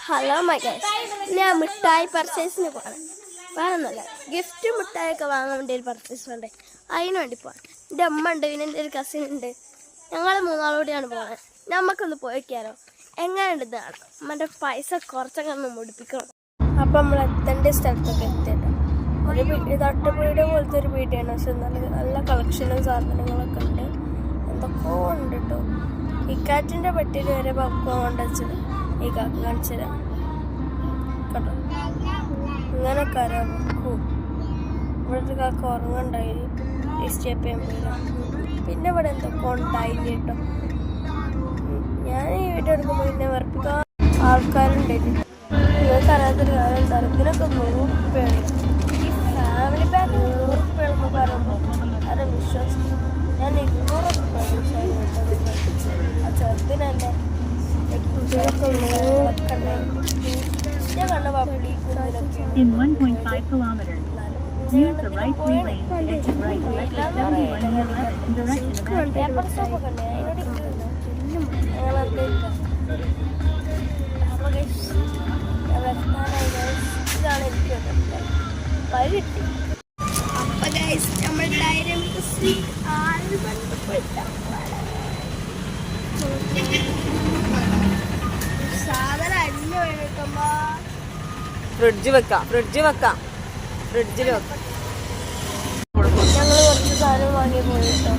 Hello my guys, ഞാൻ മിഠായി പർച്ചേസിന് പോകണം. വേണമെന്നല്ല, ഗിഫ്റ്റ് മിഠായിയൊക്കെ വാങ്ങാൻ വേണ്ടി ഒരു പർച്ചേസ് വേണ്ടേ, അതിന് വേണ്ടി പോകാം. എൻ്റെ അമ്മ ഉണ്ട്, പിന്നെ എൻ്റെ ഒരു കസിൻ ഉണ്ട്. ഞങ്ങൾ മൂന്നാളോടെയാണ് പോകുന്നത്. നമുക്കൊന്ന് പോയിക്കാലോ, എങ്ങനെയുണ്ട് ഇതാണ്. അമ്മൻ്റെ പൈസ കുറച്ചൊക്കെ ഒന്ന് മുടിപ്പിക്കണം. അപ്പം നമ്മൾ എത്തേണ്ട സ്ഥലത്തൊക്കെ എത്തിയിട്ട് ഒരു തട്ടുപീട് പോലത്തെ ഒരു പീടിയാണ്. പക്ഷെ നല്ല കളക്ഷനും സാധനങ്ങളൊക്കെ ഉണ്ട്. എന്തൊക്കെയോ ഉണ്ട് കേട്ടോ. ഇക്കാറ്റിൻ്റെ പെട്ടിയിൽ വരെ പക്വം കൊണ്ടുവച്ചത് ഈ കാക്ക കാണിച്ചു തരാം കേട്ടോ. ഇങ്ങനൊക്കെ അറിയാം. ഇവിടെ ഒരു കാക്ക ഉറങ്ങുണ്ടായി ഡിസ്റ്റേപ്പ് ചെയ്യാൻ പോയില്ല. പിന്നെ ഇവിടെ എന്തൊക്കെ ഉണ്ടായി കേട്ടോ. ഞാൻ ഈ വീഡിയോ എടുക്കുമ്പോൾ പിന്നെ വെറുപ്പിക്കാൻ ആൾക്കാരുണ്ടായിരുന്നു. നിങ്ങൾക്ക് അറിയാത്തൊരു കാര്യം ഉണ്ടാകും. ഇതിനൊക്കെ 100 രൂപയാണ്. ഈ ഫാമിലി പാക്ക് 100 രൂപയാണെന്ന് പറയുമ്പോൾ അത് വിശ്വസിക്കും. ഞാൻ 200 രൂപ ആ ചെറുതിനല്ലേ കുട്ടികളൊക്കെ ഞാൻ കണ്ട public In 1.5 kilometers, use the right three lanes to exit right electric 71 near left in direction of paper സ്റ്റോപ്പൊക്കെ ഉണ്ട്. അതിനോട് ഇതാണ് എനിക്ക് വഴി കിട്ടി. അപ്പൊ ഗൈസ്, നമ്മൾ സാധനം അരിഞ്ഞു വേണിക്കുമ്പോ ഫ്രിഡ്ജിൽ വെക്കാം. ഫ്രിഡ്ജിൽ വെക്കാം. ഞങ്ങൾ കുറച്ച് സാധനം വാങ്ങി പോയിട്ടോ.